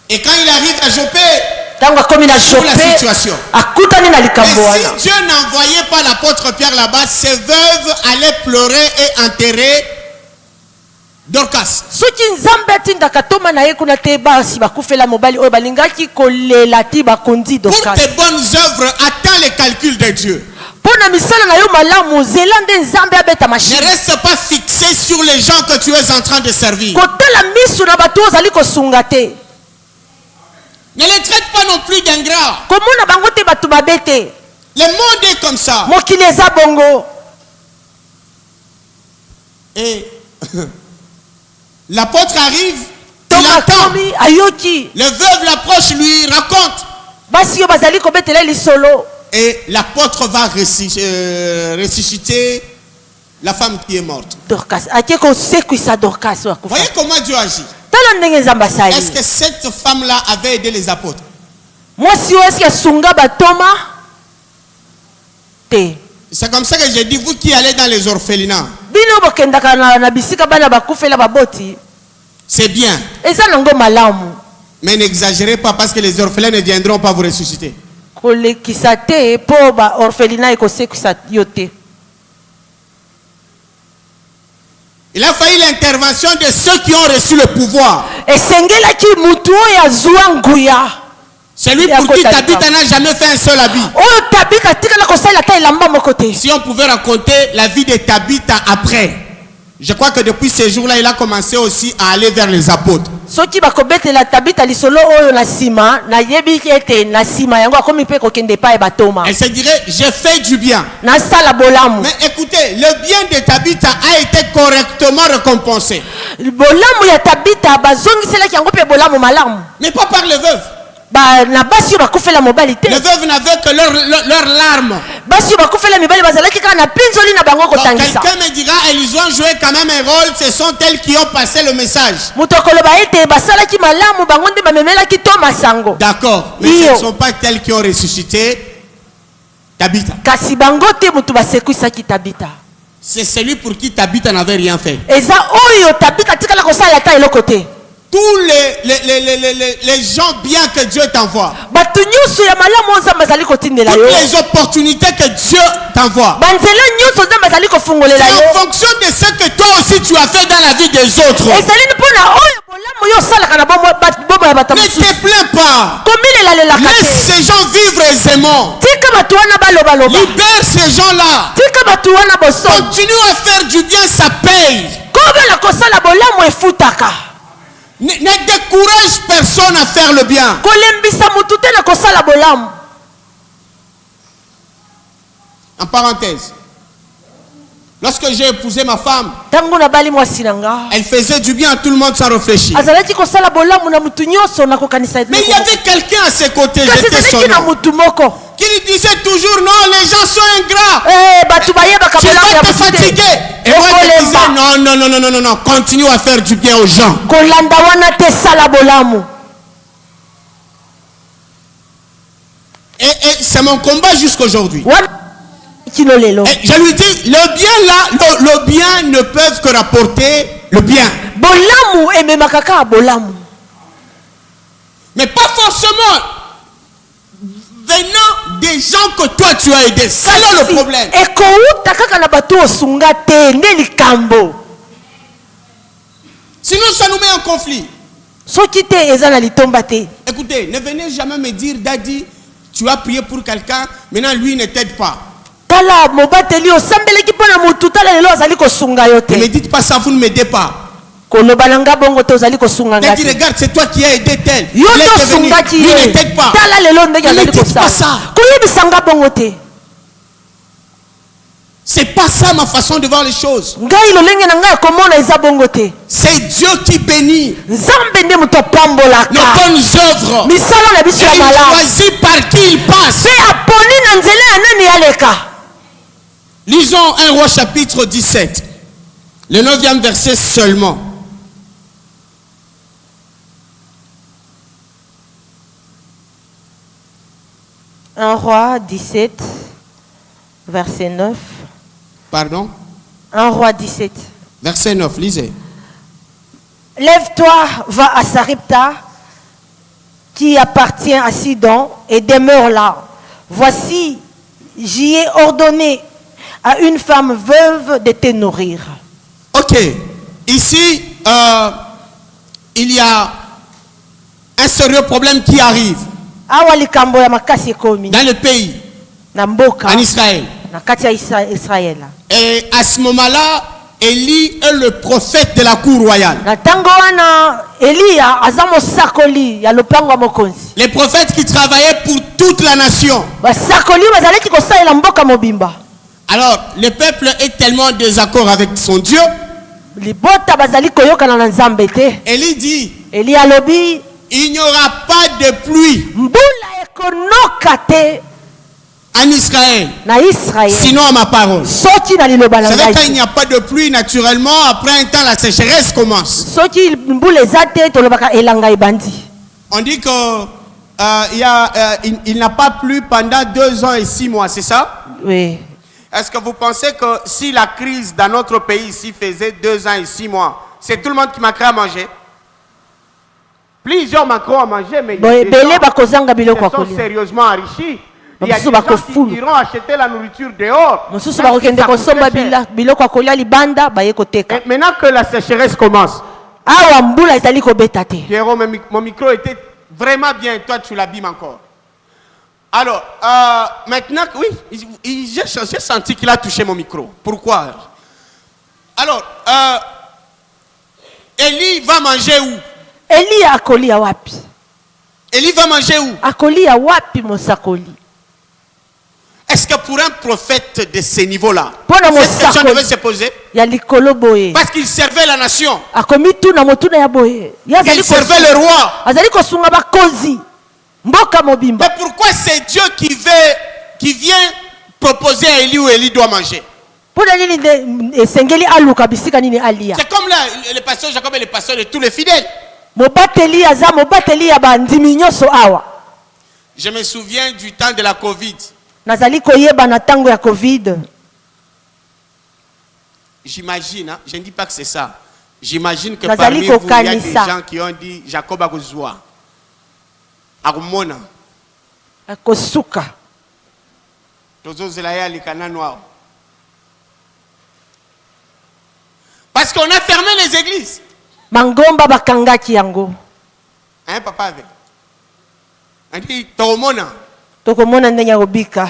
Et quand il arrive à Joppé, la situation. Mais si Dieu n'envoyait pas l'apôtre Pierre là-bas, ses veuves allaient pleurer et enterrer Dorcas. Pour tes bonnes œuvres, attends les calculs de Dieu. Ne reste pas fixé sur les gens que tu es en train de servir. Ne les traite pas non plus d'ingrats. Le monde est comme ça. Et l'apôtre arrive, il attend. Le veuve l'approche, lui raconte. Et l'apôtre va ressusciter la femme qui est morte. Voyez comment Dieu agit. Est-ce que cette femme-là avait aidé les apôtres? C'est comme ça que j'ai dit, vous qui allez dans les orphelinats, c'est bien. Mais n'exagérez pas parce que les orphelins ne viendront pas vous ressusciter. Il a fallu l'intervention de ceux qui ont reçu le pouvoir. Celui pour qui Tabitha n'a jamais fait un seul habit. Si on pouvait raconter la vie de Tabitha après, je crois que depuis ces jours-là, il a commencé aussi à aller vers les apôtres. Elle se dirait, j'ai fait du bien. Mais écoutez, le bien de Tabitha a été correctement récompensé. Mais pas par les veuves. Les veuves n'avaient que leurs larmes. Quelqu'un me dira, elles ont joué quand même un rôle, ce sont elles qui ont passé le message. D'accord, mais ce ne sont pas elles qui ont ressuscité Tabitha. C'est celui pour qui Tabitha n'avait rien fait. Tous les gens bien que Dieu t'envoie, toutes les opportunités que Dieu t'envoie, c'est en fonction de ce que toi aussi tu as fait dans la vie des autres. Ne te plains pas. Laisse ces gens vivre aisément. Libère ces gens-là. Continue à faire du bien, ça paye. Ne décourage personne à faire le bien. En parenthèse, lorsque j'ai épousé ma femme, elle faisait du bien à tout le monde sans réfléchir. Mais il y avait quelqu'un à ses côtés, j'étais son homme, qui lui disait toujours non, les gens sont ingrats. Tu vas te fatiguer. Et moi je disais non, continue à faire du bien aux gens. Et c'est mon combat jusqu'aujourd'hui. Je lui dis, le bien là, le bien ne peuvent que rapporter le bien. Mais pas forcément venant des gens que toi tu as aidés. C'est là le problème. Sinon ça nous met en conflit. Écoutez, ne venez jamais me dire, Daddy, tu as prié pour quelqu'un, maintenant lui ne t'aide pas. Ne me dites pas ça, vous ne m'aidez pas. Ne dis, regarde, c'est toi qui as aidé tel. Lui ne t'aide pas. Ne me dites pas ça. C'est pas ça ma façon de voir les choses. C'est Dieu qui bénit nos bonnes œuvres. Et il choisit par qui il passe. Lisons 1 Roi chapitre 17, le 9e verset seulement. Un Roi 17, verset 9. Pardon? 1 Roi 17. Verset 9, lisez. Lève-toi, va à Sarepta, qui appartient à Sidon, et demeure là. Voici, j'y ai ordonné à une femme veuve de te nourrir. Ok. Ici, il y a un sérieux problème qui arrive dans le pays, en Israël. Et à ce moment-là, Élie est le prophète de la cour royale. Les prophètes qui travaillaient pour toute la nation. Alors, le peuple est tellement en désaccord avec son Dieu. Élie dit, il n'y aura pas de pluie en Israël, sinon à ma parole. C'est vrai, quand il n'y a pas de pluie, naturellement, après un temps, la sécheresse commence. On dit qu'il n'a pas plu pendant 2 ans et 6 mois, c'est ça? Oui. Est-ce que vous pensez que si la crise dans notre pays ici faisait 2 ans et 6 mois, c'est tout le monde qui manquerait à manger? Plusieurs manqueront à manger, mais ils sont sérieusement enrichis. Il y a des gens qui iront acheter la nourriture dehors. Et maintenant que la sécheresse commence, Pierrot, mon micro était vraiment bien, toi tu l'abîmes encore. Alors, maintenant, oui, j'ai senti qu'il a touché mon micro. Pourquoi? Alors, Élie va manger où? Élie va manger où? Est-ce que pour un prophète de ce niveau-là, cette question devait se poser? Parce qu'il servait la nation. Il servait le roi. Mais pourquoi c'est Dieu qui vient proposer à Élie où Élie doit manger? C'est comme là, le pasteur Jacob est le pasteur de tous les fidèles. Je me souviens du temps de la Covid. J'imagine, hein, je ne dis pas que c'est ça. J'imagine que parmi vous, il y a des gens qui ont dit Jacob a besoin. Arumona. Akosuka. Parce qu'on a fermé les églises. Mangomba bakangaki yango. Hein, papa avec. On dit Toromona. Tokomona ndenya obika.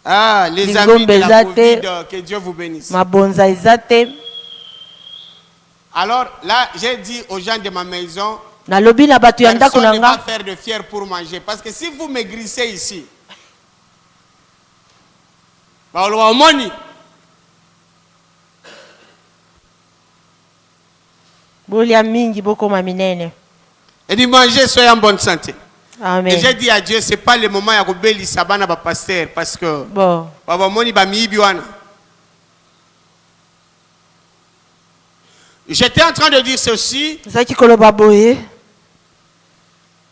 Ah, les amis de la Covid, que Dieu vous bénisse. Mabonza ezate. Alors là, j'ai dit aux gens de ma maison, personne ne va faire de fier pour manger. Parce que si vous maigrissez ici, et dit manger, soyez en bonne santé. Amen. Et j'ai dit à Dieu, ce n'est pas le moment de rebellier sabana ba pasteur parce que j'étais en train de dire ceci.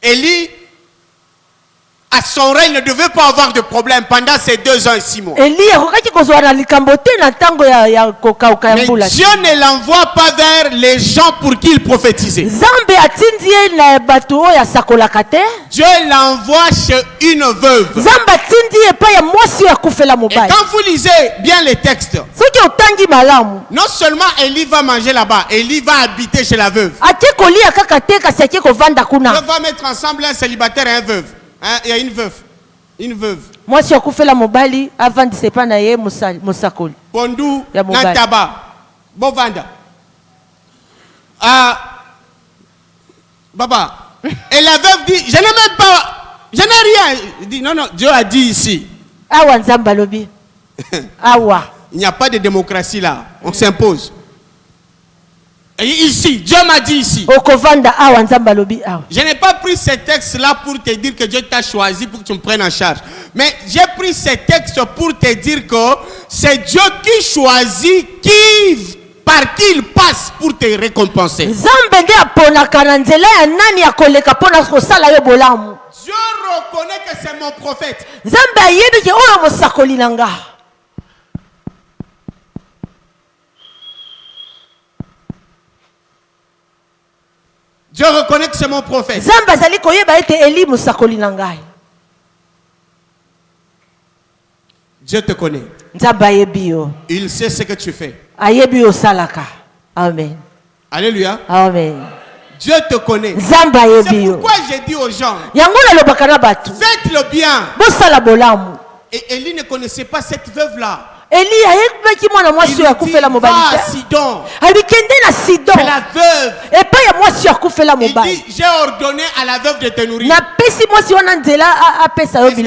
Élie, à son règne, ne devait pas avoir de problème pendant ces 2 ans et 6 mois. Mais Dieu ne l'envoie pas vers les gens pour qu'ils prophétisent. Dieu l'envoie chez une veuve. Et quand vous lisez bien les textes, non seulement Élie va manger là-bas, Élie va habiter chez la veuve. On va mettre ensemble un célibataire et un veuve. Hein, il y a une veuve. Une veuve. Moi, si on fait la mobali avant de se prendre à Mosakol. Bondou, Nantaba, Bovanda. Baba. Et la veuve dit, je n'ai même pas, je n'ai rien. Il dit, non, non, Dieu a dit ici. Awa Nzambalobi. Awa. Il n'y a pas de démocratie là. On s'impose. Et ici, Dieu m'a dit ici. Je n'ai pas pris ces textes-là pour te dire que Dieu t'a choisi pour que tu me prennes en charge. Mais j'ai pris ces textes pour te dire que c'est Dieu qui choisit par qui il passe pour te récompenser. Dieu reconnaît que c'est mon prophète. Dieu reconnaît que c'est mon prophète. Dieu te connaît. Il sait ce que tu fais. Amen. Alléluia. Amen. Dieu te connaît. C'est pourquoi j'ai dit aux gens, faites le bien. Et Élie ne connaissait pas cette veuve-là. Il dit, va à Sidon. C'est la veuve. Il dit, j'ai ordonné à la veuve de te nourrir. Et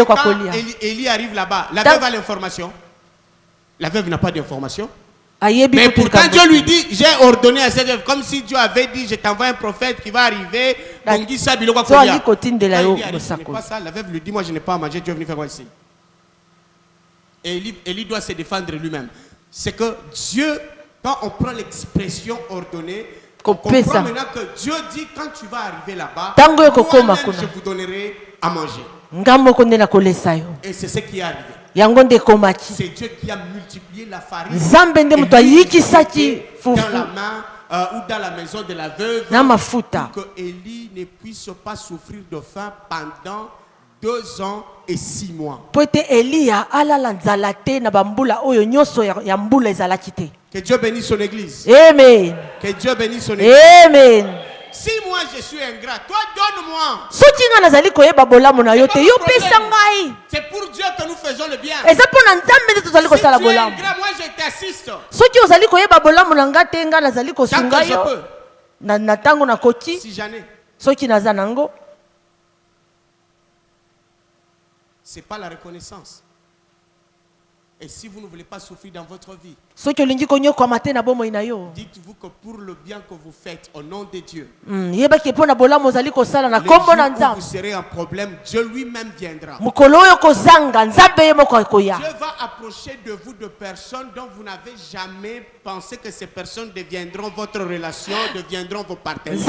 quand Élie arrive là-bas, la veuve a l'information. La veuve n'a pas d'information. Mais pourtant Dieu lui dit, j'ai ordonné à cette veuve, comme si Dieu avait dit, je t'envoie un prophète qui va arriver. Donc dit ça, pas ça. La veuve lui dit, moi je n'ai pas à manger, Dieu est venu faire quoi ici? Et Élie doit se défendre lui-même. C'est que Dieu, quand on prend l'expression ordonnée, on comprend maintenant que Dieu dit, quand tu vas arriver là-bas, moi-même je vous donnerai à manger. Et c'est ce qui est arrivé. C'est Dieu qui a multiplié la farine dans la main ou dans la maison de la veuve pour que Élie ne puisse pas souffrir de faim pendant 2 ans et 6 mois. Que Dieu bénisse son église. Amen. Que Dieu bénisse son église. Amen. Si moi je suis ingrat, toi donne-moi. C'est pour Dieu que nous faisons le bien. Si tu es ingrat, moi je t'assiste. Tant que je peux. Si j'en ai. Ce n'est pas la reconnaissance. Et si vous ne voulez pas souffrir dans votre vie, dites-vous que pour le bien que vous faites au nom de Dieu, les jours où vous serez en problème, Dieu lui-même viendra. Dieu va approcher de vous de personnes dont vous n'avez jamais pensé que ces personnes deviendront votre relation, deviendront vos partenaires.